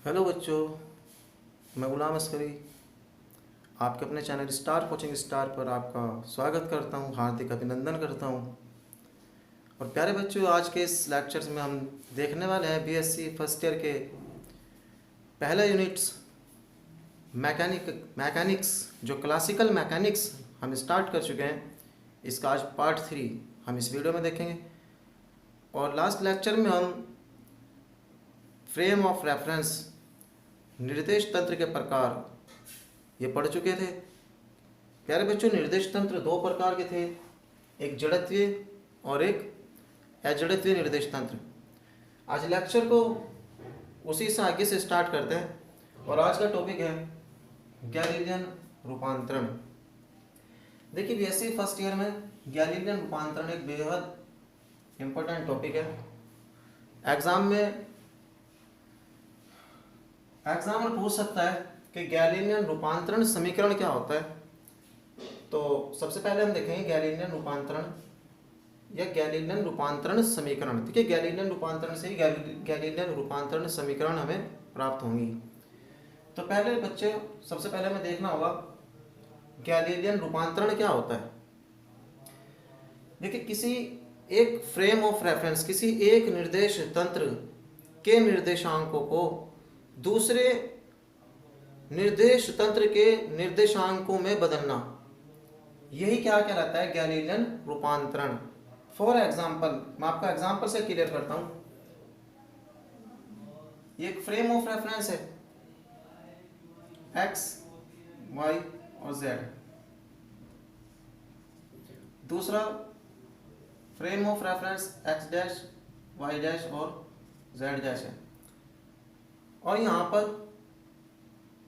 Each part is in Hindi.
हेलो बच्चों, मैं गुलाम अस्करी आपके अपने चैनल स्टार कोचिंग स्टार पर आपका स्वागत करता हूं, हार्दिक अभिनंदन करता हूं। और प्यारे बच्चों, आज के इस लेक्चर्स में हम देखने वाले हैं बीएससी फर्स्ट ईयर के पहला यूनिट्स मैकेनिक्स जो क्लासिकल मैकेनिक्स हम स्टार्ट कर चुके हैं। इसका आज पार्ट 3 हम इस वीडियो में देखेंगे। और लास्ट लेक्चर में हम फ्रेम ऑफ रेफरेंस निर्देश तंत्र के प्रकार ये पढ़ चुके थे। प्यारे बच्चों, निर्देश तंत्र दो प्रकार के थे, एक जड़त्वीय और एक अजड़त्वीय निर्देश तंत्र। आज लेक्चर को उसी से आगे से स्टार्ट करते हैं और आज का टॉपिक है गैलीलियन रूपांतरण। देखिए, बीएससी फर्स्ट ईयर में गैलीलियन रूपांतरण एक बेहद इम्पोर्टेंट टॉपिक है। एग्जाम में पूछ सकता है कि गैलीलियन रूपांतरण समीकरण क्या होता है। तो सबसे पहले हम देखेंगे गैलीलियन रूपांतरण या गैलीलियन रूपांतरण समीकरण। देखिए, गैलीलियन रूपांतरण से ही गैलीलियन रूपांतरण समीकरण हमें प्राप्त होंगी। तो पहले बच्चे, सबसे पहले हमें देखना होगा गैलीलियन रूपांतरण क्या होता है। देखिए, किसी एक फ्रेम ऑफ रेफरेंस, किसी एक निर्देश तंत्र के निर्देशांकों को दूसरे निर्देश तंत्र के निर्देशांकों में बदलना, यही क्या कहलाता है गैलीलियन रूपांतरण। फॉर एग्जाम्पल, मैं आपका एग्जाम्पल से क्लियर करता हूं। ये एक फ्रेम ऑफ रेफरेंस है एक्स, वाई और जेड। दूसरा frame of reference x dash, y dash और जेड डैश है। और यहां पर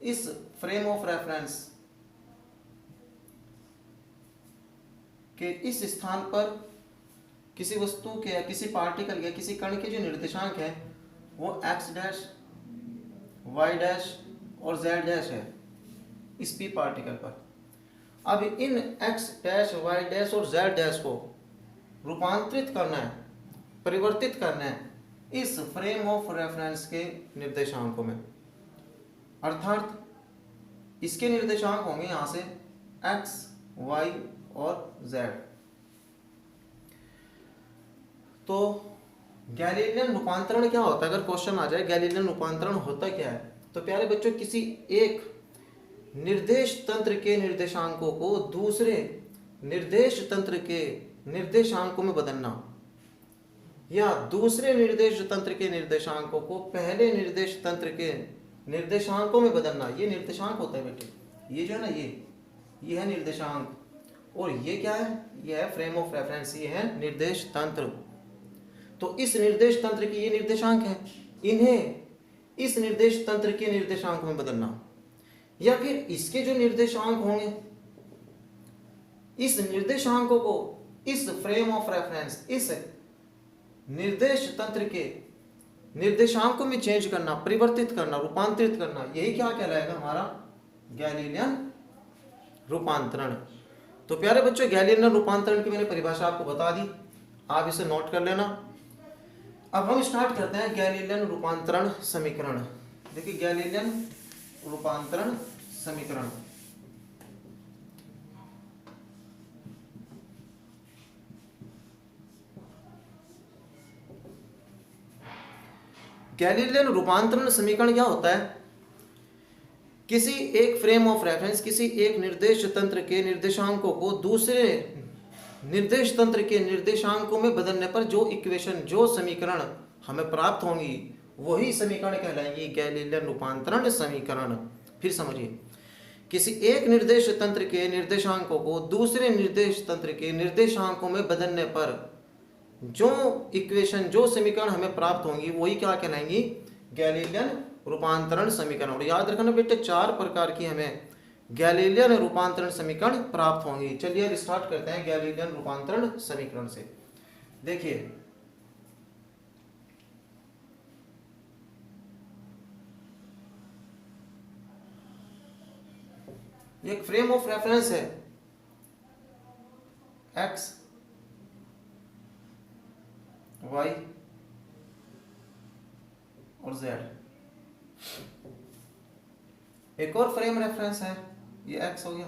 इस फ्रेम ऑफ रेफरेंस के इस स्थान पर किसी वस्तु के या किसी पार्टिकल या किसी कण के जो निर्देशांक है वो एक्स डैश, वाई डैश और जेड डैश है इस पी पार्टिकल पर। अब इन एक्स डैश, वाई डैश और जेड डैश को रूपांतरित करना है, परिवर्तित करना है इस फ्रेम ऑफ रेफरेंस के निर्देशांकों में। अर्थात इसके निर्देशांक होंगे यहां से एक्स, वाई और जेड। तो गैलीलियन रूपांतरण क्या होता है? अगर क्वेश्चन आ जाए गैलीलियन रूपांतरण होता क्या है, तो प्यारे बच्चों, किसी एक निर्देश तंत्र के निर्देशांकों को दूसरे निर्देश तंत्र के निर्देशांकों में बदलना, या दूसरे निर्देश तंत्र के निर्देशांकों को पहले निर्देश तंत्र के निर्देशांकों में बदलना। ये निर्देशांक होता है बेटे, ये जो है ना, ये है निर्देशांक। और ये क्या है? ये है फ्रेम ऑफ रेफरेंस, ये है निर्देश तंत्र। तो इस निर्देश तंत्र के ये निर्देशांक है, इन्हें इस निर्देश तंत्र के निर्देशांक में बदलना, या फिर इसके जो निर्देशांक होंगे इस निर्देशांकों को इस फ्रेम ऑफ रेफरेंस, इस निर्देश तंत्र के निर्देशांकों में चेंज करना, परिवर्तित करना, रूपांतरित करना, यही क्या कहलाएगा? हमारा गैलीलियन रूपांतरण। तो प्यारे बच्चों, गैलीलियन रूपांतरण की मैंने परिभाषा आपको बता दी, आप इसे नोट कर लेना। अब हम स्टार्ट करते हैं गैलीलियन रूपांतरण समीकरण। देखिए, गैलीलियन रूपांतरण समीकरण। गैलीलियन रूपांतरण समीकरण क्या होता है? किसी एक फ्रेम ऑफ रेफरेंस, किसी एक निर्देश तंत्र के निर्देशांकों को दूसरे निर्देश तंत्र के निर्देशांकों में बदलने पर जो इक्वेशन, जो समीकरण हमें प्राप्त होंगी, वही समीकरण कहलाएंगी गैलीलियन रूपांतरण समीकरण। फिर समझिए, किसी एक निर्देश तंत्र के निर्देशांकों को दूसरे निर्देश तंत्र के निर्देशांकों में बदलने पर जो इक्वेशन, जो समीकरण हमें प्राप्त होंगी, वही क्या कहलाएंगी? गैलीलियन रूपांतरण समीकरण। और याद रखना बेटे, 4 प्रकार की हमें गैलीलियन रूपांतरण समीकरण प्राप्त होंगी। चलिए अब स्टार्ट करते हैं गैलीलियन रूपांतरण समीकरण से। देखिए, एक फ्रेम ऑफ रेफरेंस है एक्स, वाई और जेड। एक और फ्रेम रेफरेंस है, ये एक्स हो गया।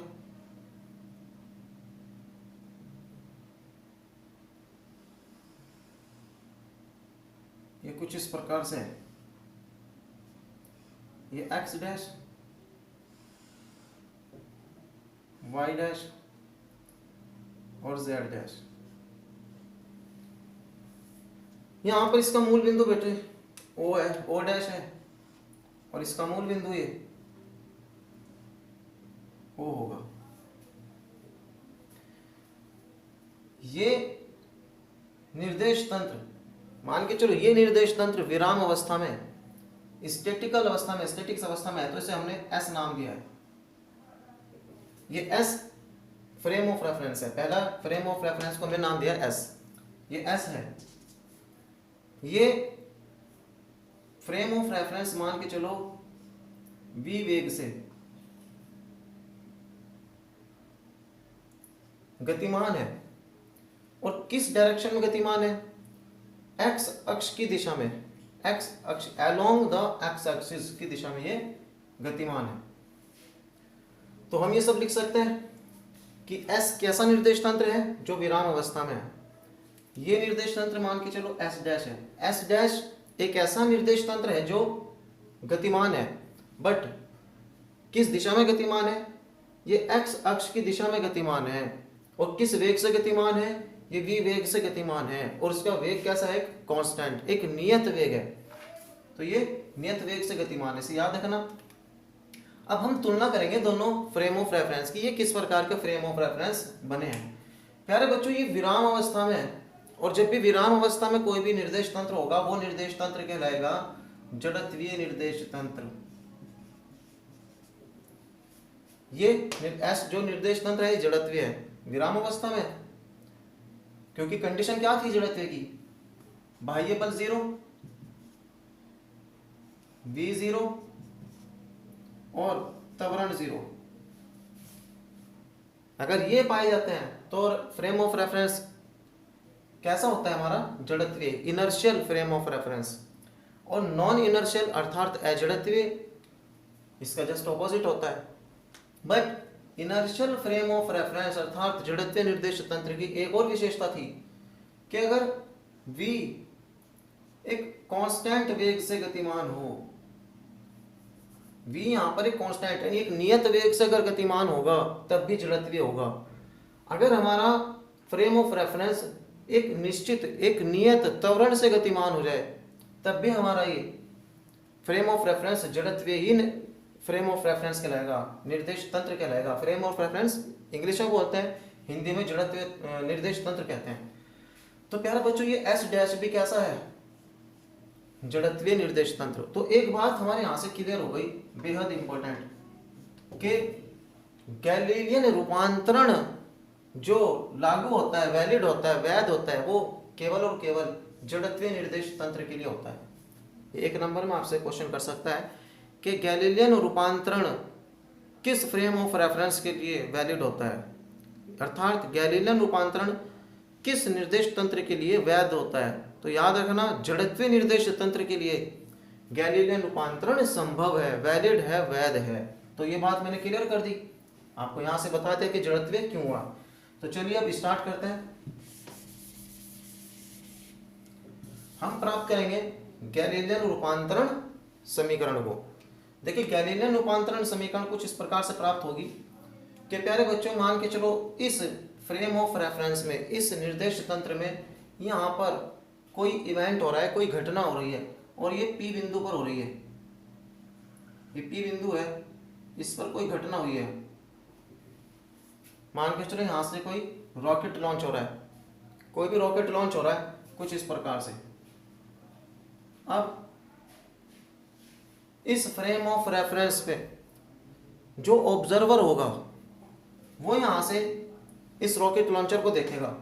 ये कुछ इस प्रकार से है, ये एक्स डैश, वाई डैश और जेड डैश। यहां पर इसका मूल बिंदु बेटे ओ है, ओ डैश है, और इसका मूल बिंदु ये ओ होगा। ये निर्देश तंत्र, मान के चलो ये निर्देश तंत्र विराम अवस्था में, स्टैटिकल अवस्था में, स्टैटिक्स अवस्था में है, तो इसे हमने एस नाम दिया है। ये एस फ्रेम ऑफ रेफरेंस है, पहला फ्रेम ऑफ रेफरेंस को हमने नाम दिया एस, ये एस है। ये फ्रेम ऑफ रेफरेंस मान के चलो v वेग से गतिमान है, और किस डायरेक्शन में गतिमान है? एक्स अक्ष की दिशा में, एक्स अक्ष, अलोंग द एक्स एक्सिस की दिशा में ये गतिमान है। तो हम ये सब लिख सकते हैं कि एस कैसा निर्देश तंत्र है? जो विराम अवस्था में है। ये निर्देश तंत्र मान के चलो एस डैश है। एस डैश एक ऐसा निर्देश तंत्र है जो गतिमान है, बट किस दिशा में गतिमान है? ये एक्स अक्ष की दिशा में गतिमान है, और किस वेग से गतिमान है? ये v वेग से गतिमान है, और उसका वेग कैसा है? कांस्टेंट, एक नियत वेग है। तो ये नियत वेग से गतिमान है, इसे याद रखना। अब हम तुलना करेंगे दोनों फ्रेम ऑफ रेफरेंस की, ये किस प्रकार के फ्रेम ऑफ रेफरेंस बने हैं। प्यारे बच्चों, ये विराम अवस्था में है, और जब भी विराम अवस्था में कोई भी निर्देश तंत्र होगा, वो निर्देश तंत्र कहलाएगा जड़त्वीय निर्देश तंत्र। ये एस जो निर्देश तंत्र है, जड़त्वीय है विराम अवस्था में, क्योंकि कंडीशन क्या थी जड़त्व की? बाह्य बल 0, v 0 और त्वरण 0। अगर ये पाए जाते हैं तो फ्रेम ऑफ रेफरेंस कैसा होता है हमारा? जड़त्वीय, इनर्शियल फ्रेम ऑफ रेफरेंस। और नॉन इनर्शियल अर्थात अजड़त्वीय, इसका जस्ट ऑपोजिट होता है। But inertial frame of reference अर्थात जड़त्वीय निर्देश तंत्र की एक और विशेषता थी कि अगर v एक कांस्टेंट वेग से गतिमान हो, v यहां पर एक कांस्टेंट यानी एक नियत वेग से अगर गतिमान होगा तब भी जड़त्वीय होगा। अगर हमारा फ्रेम ऑफ रेफरेंस एक निश्चित, एक नियत त्वरण से गतिमान हो जाए तब भी हमारा ये फ्रेम ऑफ रेफरेंस जड़त्वीयहीन फ्रेम ऑफ रेफरेंस कहलाएगा, निर्देश तंत्र कहलाएगा। फ्रेम ऑफ रेफरेंस इंग्लिश में बोलते हैं, हिंदी में जड़त्वीय निर्देश तंत्र कहते हैं। तो प्यारे बच्चों, ये एस डैश भी कैसा है? जड़त्वीय निर्देश तंत्र। तो एक बात हमारे यहां से क्लियर हो गई, बेहद इंपॉर्टेंट, कि गैलीलियन रूपांतरण जो लागू होता है, वैलिड होता है, वैध होता है, वो केवल और केवल जड़त्वीय निर्देश तंत्र के लिए होता है। एक नंबर में आपसे क्वेश्चन कर सकता है कि गैलीलियन रूपांतरण किस फ्रेम ऑफ रेफरेंस के लिए वैलिड होता है, अर्थात गैलीलियन रूपांतरण किस निर्देश तंत्र के लिए वैध होता है। तो याद रखना, जड़त्वीय निर्देश तंत्र के लिए गैलीलियन रूपांतरण संभव है, वैलिड है, वैध है। तो ये बात मैंने क्लियर कर दी, आपको यहां से बताते हैं कि जड़त्वीय क्यों हुआ। तो चलिए अब स्टार्ट करते हैं। हम प्राप्त करेंगे गैलीलियन रूपांतरण समीकरण को। देखिए, गैलीलियन रूपांतरण समीकरण कुछ इस प्रकार से प्राप्त होगी कि प्यारे बच्चों, मान के चलो इस फ्रेम ऑफ रेफरेंस में, इस निर्देश तंत्र में यहाँ पर कोई इवेंट हो रहा है, कोई घटना हो रही है, और ये P बिंदु पर हो रही है। ये P बिंदु है, इस पर कोई घटना हुई है। मान के चलो यहाँ से कोई रॉकेट लॉन्च हो रहा है, कोई भी रॉकेट लॉन्च हो रहा है कुछ इस प्रकार से। अब इस फ्रेम ऑफ रेफरेंस पे जो ऑब्जर्वर होगा वो यहां से इस रॉकेट लॉन्चर को देखेगा।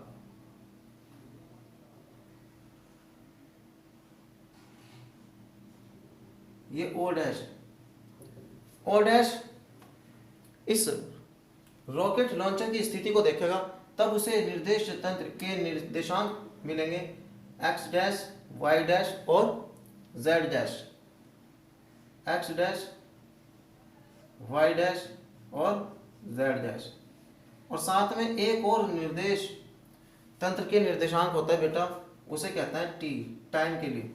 ये ओ डैश इस रॉकेट लॉन्चर की स्थिति को देखेगा, तब उसे निर्देश तंत्र के निर्देशांक मिलेंगे एक्स डैश, वाई डैश और z dash. X dash, y dash और जेड डैश। और साथ में एक और निर्देश तंत्र के निर्देशांक होता है बेटा, उसे कहता है टी, टाइम के लिए।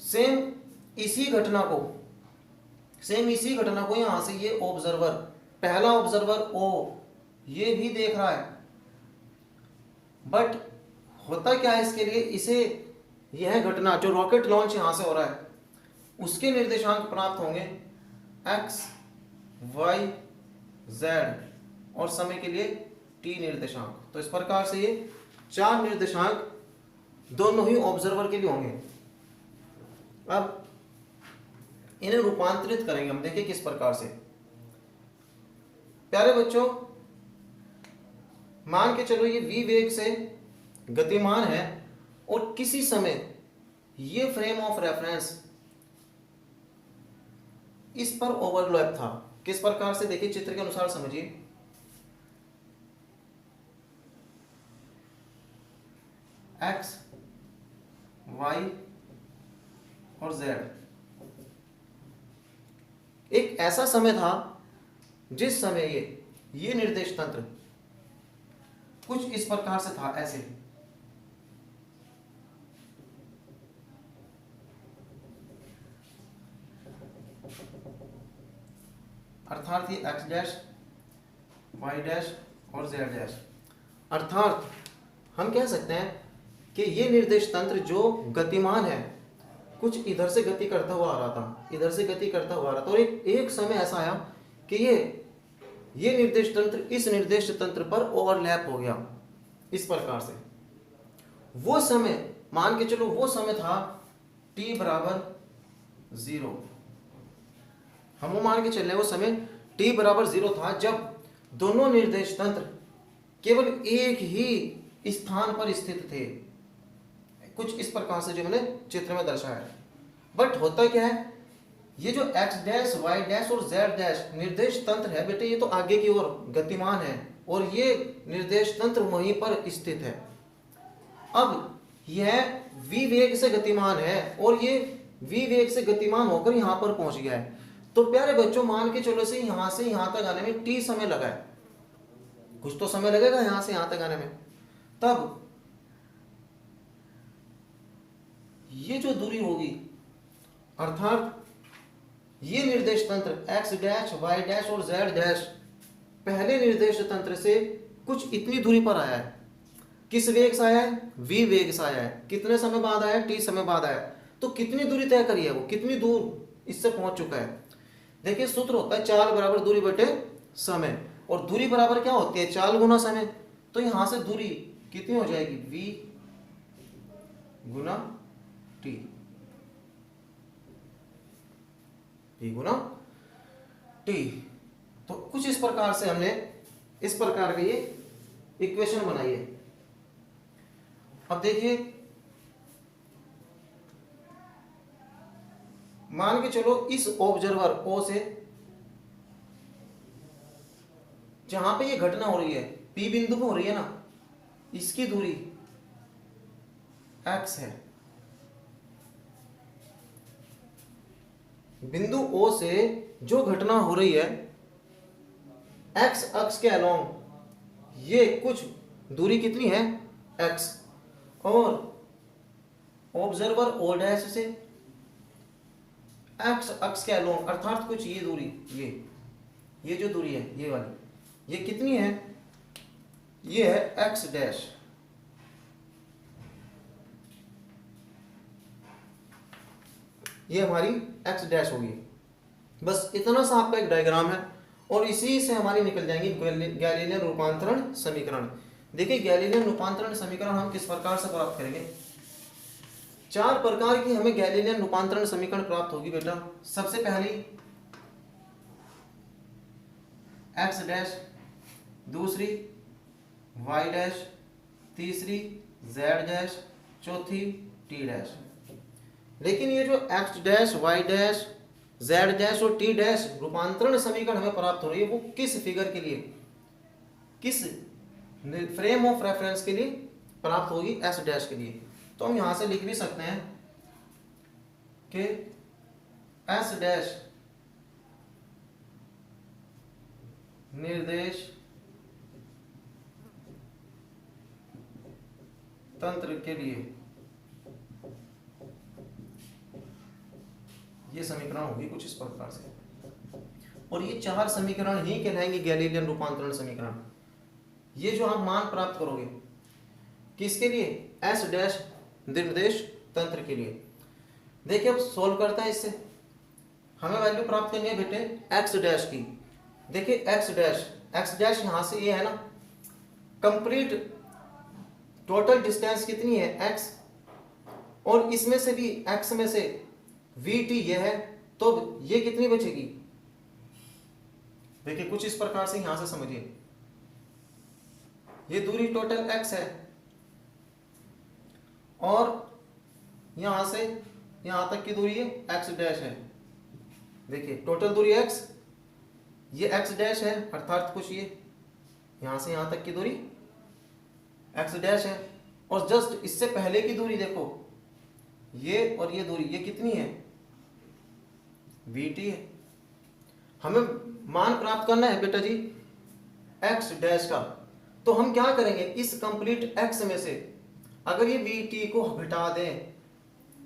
सेम इसी घटना को यहां से ये ऑब्जर्वर, पहला ऑब्जर्वर ओ, ये भी देख रहा है, बट होता क्या है इसके लिए, इसे यह घटना जो रॉकेट लॉन्च यहां से हो रहा है उसके निर्देशांक प्राप्त होंगे एक्स, वाई, जेड और समय के लिए टी निर्देशांक। तो इस प्रकार से ये 4 निर्देशांक दोनों ही ऑब्जर्वर के लिए होंगे। अब इन्हें रूपांतरित करेंगे हम, देखिए किस प्रकार से। प्यारे बच्चों, मान के चलो ये v वेग से गतिमान है और किसी समय ये फ्रेम ऑफ रेफरेंस इस पर ओवरलैप था। किस प्रकार से, देखिए चित्र के अनुसार समझिए। एक्स, वाई और जेड, एक ऐसा समय था जिस समय ये निर्देश तंत्र कुछ इस प्रकार से था, ऐसे। अर्थात ये एक्स डैश, वाई डैश और जेड डैश। अर्थात हम कह सकते हैं कि ये निर्देश तंत्र जो गतिमान है, कुछ इधर से गति करता हुआ आ रहा था, इधर से गति करता हुआ आ रहा था, और एक समय ऐसा आया कि ये निर्देश तंत्र इस निर्देश तंत्र पर ओवरलैप हो गया इस प्रकार से। वो समय, मान के चलो वो समय था t बराबर 0। हम वो मान के चल रहे वो समय t बराबर 0 था जब दोनों निर्देश तंत्र केवल एक ही स्थान पर स्थित थे, कुछ इस प्रकार से जो मैंने चित्र में दर्शाया। बट होता क्या है, ये जो एक्स डैश, वाई डैश और जेड डैश निर्देश तंत्र है बेटे, ये तो आगे की ओर गतिमान है और ये निर्देश तंत्र वहीं पर स्थित है। अब यह v वेग से गतिमान है और ये v वेग से गतिमान होकर यहां पर पहुंच गया है। तो प्यारे बच्चों, मान के चलो से यहां तक आने में t समय लगा है, कुछ तो समय लगेगा यहां से यहां तक आने में। तब ये जो दूरी होगी, अर्थात ये निर्देश तंत्र x डैश, y डैश और z डैश पहले निर्देश तंत्र से कुछ इतनी दूरी पर आया है। किस वेग से आया है? v वेग से आया है। कितने समय बाद आया? t समय बाद आया। तो कितनी दूरी तय करी है वो, कितनी दूर इससे पहुंच चुका है? देखिए सूत्र होता है चाल बराबर दूरी बटे समय, और दूरी बराबर क्या होती है? चाल गुना समय। तो यहां से दूरी कितनी हो जाएगी? v गुना t, v गुना t। तो कुछ इस प्रकार से हमने इस प्रकार का ये इक्वेशन बनाई है। अब देखिए, मान के चलो इस ऑब्जर्वर O से जहां पे ये घटना हो रही है, P बिंदु पे हो रही है ना, इसकी दूरी x है। बिंदु O से जो घटना हो रही है x अक्ष के अलोंग ये कुछ दूरी कितनी है? x। और ऑब्जर्वर O डैश से x अक्ष के अलोंग अर्थात कुछ ये दूरी, ये जो दूरी है ये वाली, ये कितनी है? ये है x डैश। ये हमारी x डैश होगी। बस इतना सा आपका एक डायग्राम है और इसी से हमारी निकल जाएंगी गैलीलियन रूपांतरण समीकरण। देखिए गैलीलियन रूपांतरण समीकरण हम किस प्रकार से प्राप्त करेंगे? 4 प्रकार की हमें गैलीलियन रूपांतरण समीकरण प्राप्त होगी बेटा। सबसे पहली x डैश, दूसरी y डैश, तीसरी z डैश, चौथी t डैश। लेकिन ये जो x dash, y dash, z dash और t डैश रूपांतरण समीकरण हमें प्राप्त हो रही है, वो किस फिगर के लिए, किस फ्रेम ऑफ रेफरेंस के लिए प्राप्त होगी? s डैश के लिए। तो हम यहां से लिख भी सकते हैं के एस डैश निर्देश तंत्र के लिए ये समीकरण होगी कुछ इस प्रकार से। और ये चार समीकरण ही कहलाएंगे गैलीलियन रूपांतरण समीकरण। ये जो आप मान प्राप्त करोगे किसके लिए, एस डैश निर्देश तंत्र के लिए। देखिए अब सोल्व करते हैं इससे, हमें वैल्यू प्राप्त करनी है बेटे एक्स डैश की। देखिए एक्स डैश यहां से ये है ना, कंप्लीट टोटल डिस्टेंस कितनी है x, और इसमें से भी x में से vt ये है, तो ये कितनी बचेगी। देखिए कुछ इस प्रकार से यहां से समझिए, ये दूरी टोटल x है और यहां से यहां तक की दूरी x डैश है। देखिए टोटल दूरी x, ये x डैश है, अर्थात कुछ ये यहां से यहां तक की दूरी x डैश है, और जस्ट इससे पहले की दूरी देखो ये और ये दूरी, ये कितनी है, vt है। हमें मान प्राप्त करना है बेटा जी x डैश का, तो हम क्या करेंगे, इस कंप्लीट x में से अगर ये vt को घटा दें,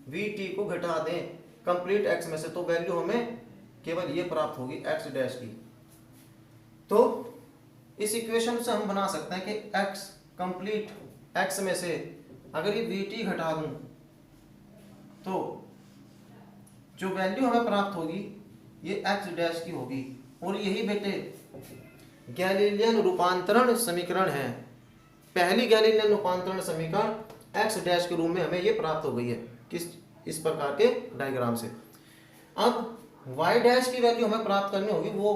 vt को घटा दें कंप्लीट x में से, तो वैल्यू हमें केवल ये प्राप्त होगी x डैश की। तो इस इक्वेशन से हम बना सकते हैं कि x कंप्लीट x में से अगर ये vt घटा दूं तो जो वैल्यू हमें प्राप्त होगी ये x डैश की होगी। और यही बेटे गैलीलियन रूपांतरण समीकरण है। पहली गैलीलियन रूपांतरण समीकरण x डैश के रूप में हमें ये प्राप्त हो गई है, किस इस प्रकार के डायग्राम से। अब y डैश की वैल्यू हमें प्राप्त करनी होगी वो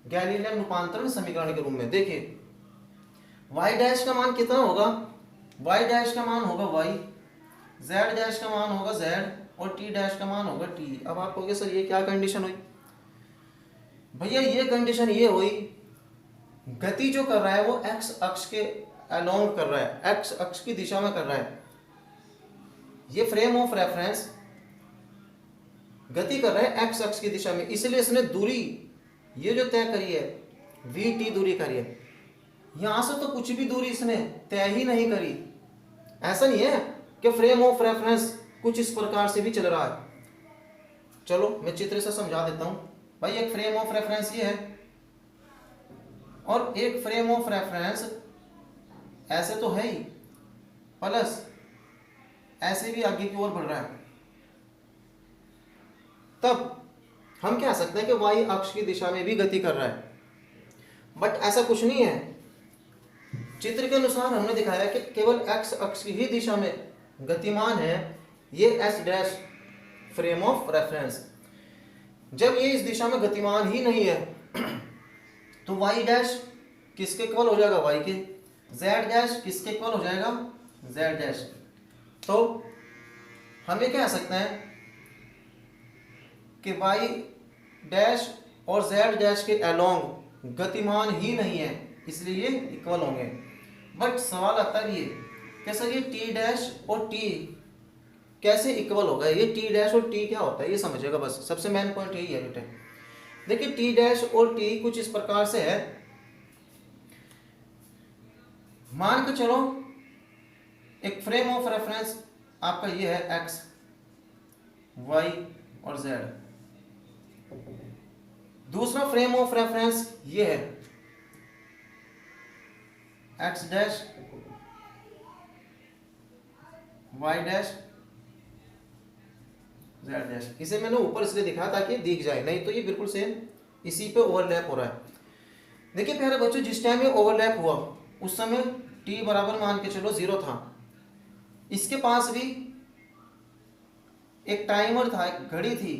गैलीलियन रूपांतरण समीकरण के रूप में। देखिए y डैश का मान कितना होगा, y डैश का मान होगा y, z डैश का मान होगा z, और t डैश का मान होगा t। अब आप कहोगे सर ये क्या कंडीशन हुई, भैया ये कंडीशन ये हुई, गति जो कर रहा है वो x अक्ष के अलोंग कर रहा है, x अक्ष की दिशा में कर रहा है। ये फ्रेम ऑफ रेफरेंस गति कर रहा है x अक्ष की दिशा में, इसलिए इसने दूरी ये जो तय करी है vt दूरी करी है। यहां से तो कुछ भी दूरी इसने तय ही नहीं करी। ऐसा नहीं है कि फ्रेम ऑफ रेफरेंस कुछ इस प्रकार से भी चल रहा है। चलो मैं चित्र से समझा देता हूं। भाई एक फ्रेम ऑफ रेफरेंस ये है और एक फ्रेम ऑफ रेफरेंस ऐसे तो है ही, प्लस ऐसे भी आगे की ओर बढ़ रहा है। तब हम कह सकते हैं कि वाई अक्ष की दिशा में भी गति कर रहा है, बट ऐसा कुछ नहीं है। चित्र के अनुसार हमने दिखाया कि केवल एक्स अक्ष की ही दिशा में गतिमान है ये S dash frame of reference. जब ये इस दिशा में गतिमान ही नहीं है तो वाई डैश किसके इक्वल हो जाएगा, वाई के। जेड डैश किसके इक्वल हो जाएगा, जेड डैश। तो हम ये कह सकते हैं कि वाई डैश और जेड डैश के अलोंग गतिमान ही नहीं है, इसलिए ये इक्वल होंगे। बट सवाल आता है ये कि सर ये टी डैश और टी कैसे इक्वल होगा, ये टी डैश और टी क्या होता है ये समझिएगा, बस सबसे मेन पॉइंट यही है बेटे। देखिए टी डैश और टी कुछ इस प्रकार से है, मान के चलो एक फ्रेम ऑफ रेफरेंस आपका ये है एक्स, वाई और जेड। दूसरा फ्रेम ऑफ रेफरेंस ये है x dash, y dash, z dash. इसे मैंने ऊपर इसलिए दिखाया ताकि दिख जाए, नहीं तो ये बिल्कुल सेम इसी पे ओवरलैप हो रहा है। देखिए प्यारे बच्चों, जिस टाइम ये ओवरलैप हुआ उस समय t बराबर मान के चलो 0 था। इसके पास भी एक टाइमर था, एक घड़ी थी,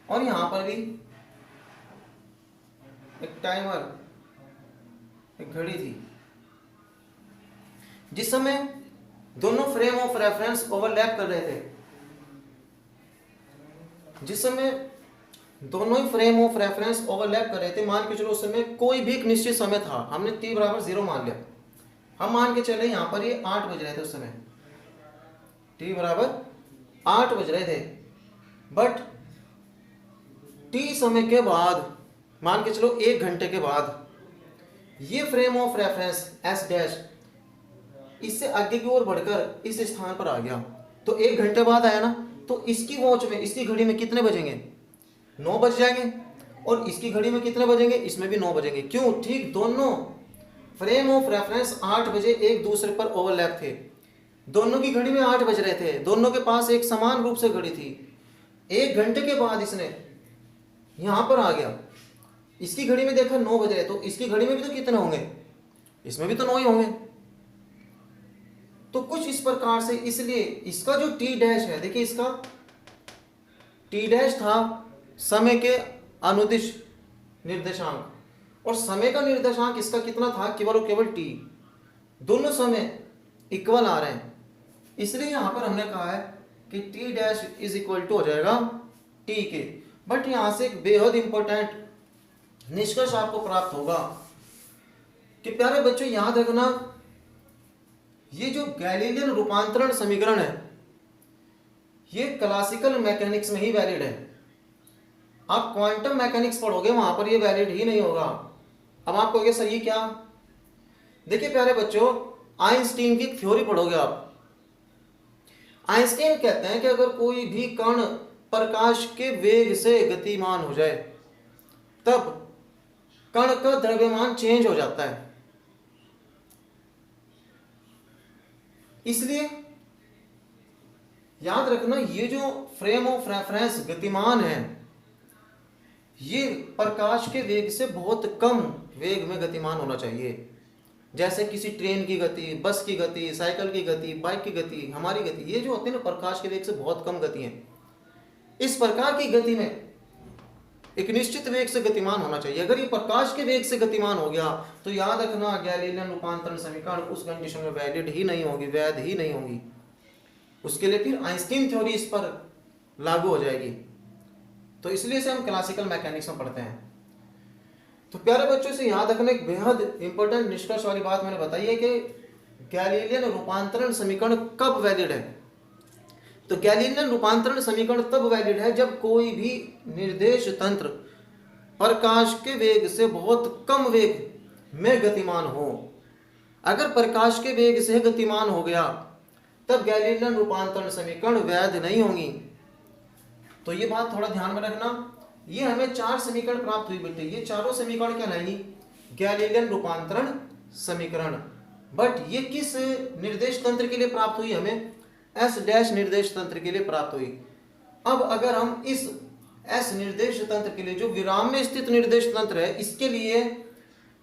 और यहां पर भी एक टाइमर, एक घड़ी थी। जिस समय दोनों फ्रेम ऑफ रेफरेंस ओवरलैप कर रहे थे, जिस समय दोनों ही फ्रेम ऑफ रेफरेंस ओवरलैप कर रहे थे, मान के चलो उस समय कोई भी एक निश्चित समय था, हमने t बराबर 0 मान लिया। हम मान के चले यहां पर ये 8 बज रहे थे उस समय, t बराबर 8 बज रहे थे, बट t समय के बाद, मान के चलो 1 घंटे के बाद, ये frame of reference s dash इससे आगे की ओर बढ़कर इस स्थान पर आ गया, तो 1 घंटे बाद आया ना, तो इसकी वॉच में, इसकी घड़ी में कितने बजेंगे? 9 बज जाएंगे। और इसकी घड़ी में कितने बजेंगे? इसमें भी 9 बजेंगे। क्यों? ठीक दोनों फ्रेम ऑफ रेफरेंस 8 बजे एक दूसरे पर ओवरलैप थे, दोनों की घड़ी में 8 बज रहे थे, दोनों के पास एक समान रूप से घड़ी थी। 1 घंटे के बाद इसने यहां पर आ गया, इसकी घड़ी में देखा 9 बज रहे, तो इसकी घड़ी में भी तो कितने होंगे? इसमें भी तो 9 ही होंगे। तो कुछ इस प्रकार से, इसलिए इसका जो टी डैश है, देखिए इसका टी डैश था समय के अनुदिश निर्देशांक, और समय का निर्देशांक इसका कितना था? केवल और केवल टी। दोनों समय इक्वल आ रहे हैं, इसलिए यहां पर हमने कहा है कि t dash is equal to हो जाएगा टी के। बट यहां से एक बेहद इंपॉर्टेंट निष्कर्ष आपको प्राप्त होगा कि प्यारे बच्चों याद रखना, ये जो गैलीलियन रूपांतरण समीकरण है ये क्लासिकल मैकेनिक्स में ही वैलिड है। आप क्वांटम मैकेनिक्स पढ़ोगे वहां पर ये वैलिड ही नहीं होगा। अब आप कहोगे सर ये क्या? देखिए प्यारे बच्चों, आइंस्टीन की थ्योरी पढ़ोगे आप। आइंस्टीन कहते हैं कि अगर कोई भी कण प्रकाश के वेग से गतिमान हो जाए तब कण का द्रव्यमान चेंज हो जाता है। इसलिए याद रखना, ये जो फ्रेम ऑफ रेफरेंस गतिमान है ये प्रकाश के वेग से बहुत कम वेग में गतिमान होना चाहिए। जैसे किसी ट्रेन की गति, बस की गति, साइकिल की गति, बाइक की गति, हमारी गति, ये जो होती है ना प्रकाश के वेग से बहुत कम गति है। इस प्रकार की गति में एक निश्चित वेग से गतिमान होना चाहिए। अगर ये प्रकाश के वेग से गतिमान हो गया तो याद रखना गैलीलियन रूपांतरण समीकरण उस कंडीशन में वैलिड ही नहीं होगी, वैध ही नहीं होगी। उसके लिए फिर आइंस्टीन थ्योरी इस पर लागू हो जाएगी। तो इसलिए से हम क्लासिकल मैकेनिक्स में पढ़ते हैं। तो प्यारे बच्चों से याद रखना, एक बेहद इंपॉर्टेंट निष्कर्ष वाली बात मैंने बताई है कि गैलीलियन रूपांतरण समीकरण कब वैलिड है। तो गैलीलियन रूपांतरण समीकरण तब वैलिड है जब कोई भी निर्देश तंत्र प्रकाश के वेग से बहुत कम वेग में गतिमान हो। अगर प्रकाश के वेग से गतिमान हो गया तब गैलीलियन रूपांतरण समीकरण वैध नहीं होंगी। तो ये बात थोड़ा ध्यान में रखना। ये हमें 4 समीकरण प्राप्त हुई बेटे, ये चारों समीकरण क्या लाएंगी? गैलीलियन रूपांतरण समीकरण। बट ये किस निर्देश तंत्र के लिए प्राप्त हुई? हमें एस डैश निर्देश तंत्र के लिए प्राप्त हुई। अब अगर हम इस एस निर्देश तंत्र के लिए, जो विराम में स्थित निर्देश तंत्र है, इसके लिए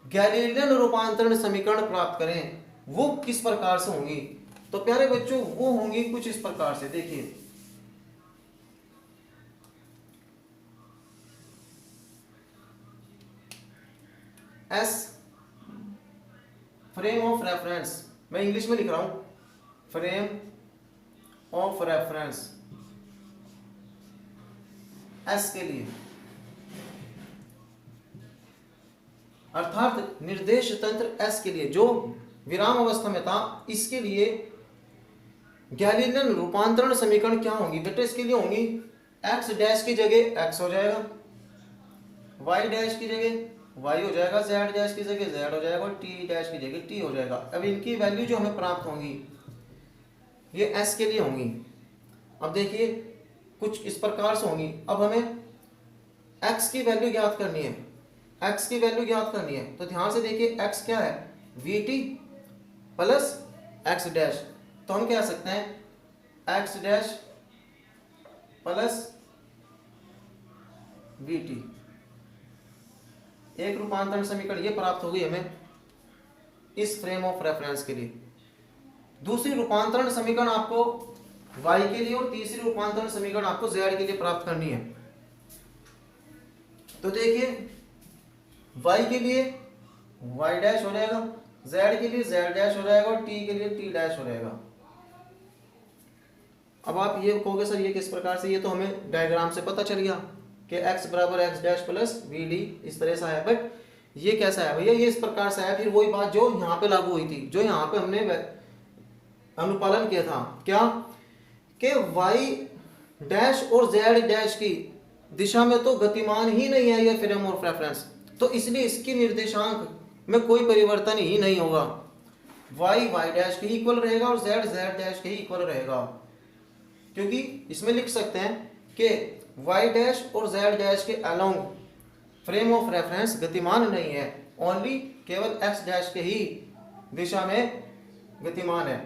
गैलीलियन रूपांतरण समीकरण प्राप्त करें, वो किस प्रकार से होंगी? तो प्यारे बच्चों वो होंगी कुछ इस प्रकार से। देखिए एस फ्रेम ऑफ रेफरेंस, मैं इंग्लिश में लिख रहा हूं, फ्रेम ऑफ रेफरेंस एस के लिए, अर्थात निर्देश तंत्र एस के लिए जो विराम अवस्था में था, इसके लिए गैलीलियन रूपांतरण समीकरण क्या होंगी बेटे? इसके लिए होंगी एक्स डैश की जगह एक्स हो जाएगा, वाई डैश की जगह y हो जाएगा, z डैश की जगह z हो जाएगा और t डैश की जगह t हो जाएगा। अब इनकी वैल्यू जो हमें प्राप्त होंगी ये s के लिए होंगी। अब देखिए कुछ इस प्रकार से होंगी। अब हमें x की वैल्यू ज्ञात करनी है, x की वैल्यू ज्ञात करनी है। तो ध्यान से देखिए x क्या है? vt plus x dash. तो हम कह सकते हैं x डैश प्लस vt। एक रूपांतरण समीकरण ये प्राप्त होगी हमें इस फ्रेम ऑफ रेफरेंस के लिए। दूसरी रूपांतरण समीकरण आपको y के लिए और तीसरी रूपांतरण समीकरण आपको z के लिए प्राप्त करनी है। तो देखिए y के लिए y डैश हो जाएगा, z के लिए z डैश हो जाएगा और t के लिए t डैश हो जाएगा। अब आप ये कहोगे सर ये किस प्रकार से? ये तो हमें डायग्राम से पता चल गया कि x बराबर x dash plus v d इस तरह से है। बट ये कैसा है भैया? ये इस प्रकार से है। फिर वही बात जो यहाँ पे लागू हुई थी, जो यहाँ पे हमने अनुपालन किया था, क्या कि y डैश और z डैश की दिशा में तो गतिमान ही नहीं है ये फ्रेम ऑफ रेफरेंस, तो इसलिए इसकी निर्देशांक में कोई परिवर्तन ही नहीं होगा। y डैश के इक्वल रहेगा और z डैश के इक्वल रहेगा, क्योंकि इसमें लिख सकते हैं कि y डैश और z डैश के अलोंग फ्रेम ऑफ रेफरेंस गतिमान नहीं है, ओनली केवल x डैश के ही दिशा में गतिमान है।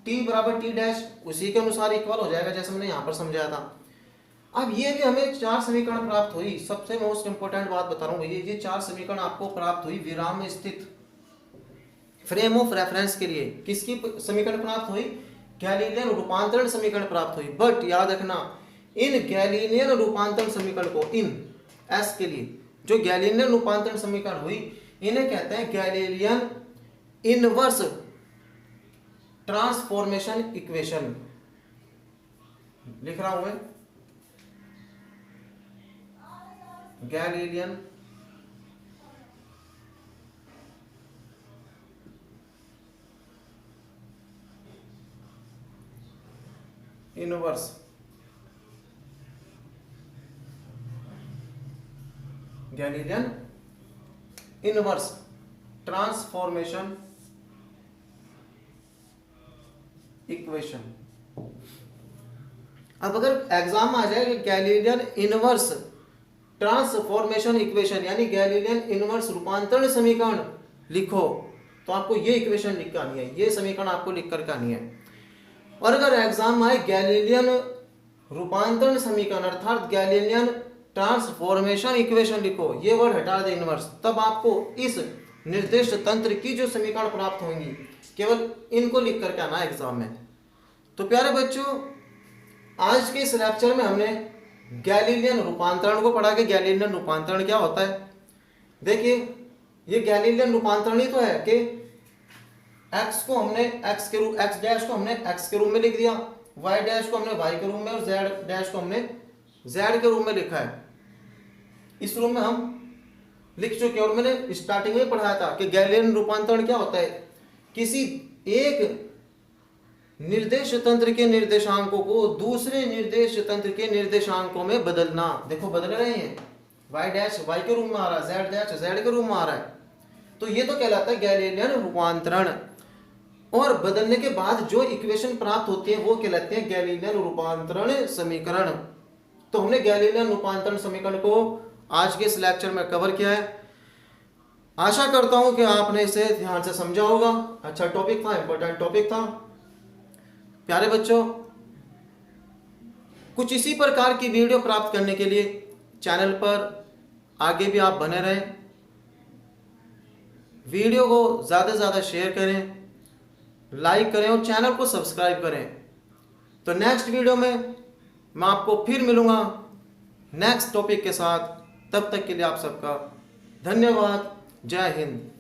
t बराबर t डैश उसी के अनुसार इक्वल हो जाएगा, जैसे हमने यहाँ पर समझाया था। अब ये भी हमें 4 समीकरण प्राप्त हुई। सबसे मोस्ट इंपोर्टेंट बात बता रहा हूँ भैया, ये 4 समीकरण आपको प्राप्त हुई विराम में स्थित फ्रेम ऑफ रेफरेंस के लिए। किसकी समीकरण प्राप्त हुई? गैलीलियन रूपांतरण समीकरण प्राप्त हुई। बट याद रखना, इन गैलीलियन रूपांतरण समीकरण को, इन एस के लिए जो गैलीलियन रूपांतरण समीकरण हुई, इन्हें कहते हैं गैलीलियन इनवर्स ट्रांसफॉर्मेशन इक्वेशन। लिख रहा हूं मैं, Galilean inverse Galilean inverse transformation equation. अब अगर एग्जाम में आ जाए कि गैलीलियन इनवर्स ट्रांसफॉर्मेशन इक्वेशन यानी गैलीलियन इनवर्स रूपांतरण समीकरण लिखो, तो आपको ये इक्वेशन लिख कर आनी है, ये समीकरण आपको लिख कर आनी है। और अगर एग्जाम में आए गैलीलियन रूपांतरण समीकरण अर्थात गैलीलियन ट्रांसफॉर्मेशन इक्वेशन लिखो, ये वर्ड हटा दे इनवर्स, तब आपको इस निर्दिष्ट तंत्र की जो समीकरण प्राप्त होंगी केवल इनको लिख करके आना है एग्जाम में। तो प्यारे बच्चों, आज के इस लेक्चर में हमने गैलीलियन रूपांतरण को पढ़ा कि गैलीलियन रूपांतरण क्या होता है। देखिए, ये गैलीलियन रूपांतरण ही तो है कि x को हमने x डैश को हमने x के रूप में लिख दिया, y डैश को हमने y के रूप में और z डैश को हमने z के रूप में लिखा है। इस रूप में हम लिख चुके हैं और मैंने स्टार्टिंग में पढ़ाया था कि गैलीलियन रूपांतरण क्या होता है, किसी एक निर्देश तंत्र के निर्देशांकों को दूसरे निर्देश तंत्र के निर्देशांकों में बदलना। देखो बदल रहे हैं, y डैश y के रूप में आ रहा है, z डैश z के रूप में आ रहा है, तो ये तो कहलाता है गैलीलियन रूपांतरण। और बदलने के बाद जो इक्वेशन प्राप्त होती है वो कहलाते हैं गैलीलियन रूपांतरण समीकरण। तो हमने गैलीलियन रूपांतरण समीकरण को आज के इस लेक्चर में कवर किया है। आशा करता हूं कि आपने इसे ध्यान से समझा होगा। अच्छा टॉपिक था, इंपॉर्टेंट टॉपिक था। प्यारे बच्चों, कुछ इसी प्रकार की वीडियो प्राप्त करने के लिए चैनल पर आगे भी आप बने रहें। वीडियो को ज़्यादा से ज़्यादा शेयर करें, लाइक करें और चैनल को सब्सक्राइब करें। तो नेक्स्ट वीडियो में मैं आपको फिर मिलूंगा नेक्स्ट टॉपिक के साथ। तब तक के लिए आप सबका धन्यवाद। जय हिंद।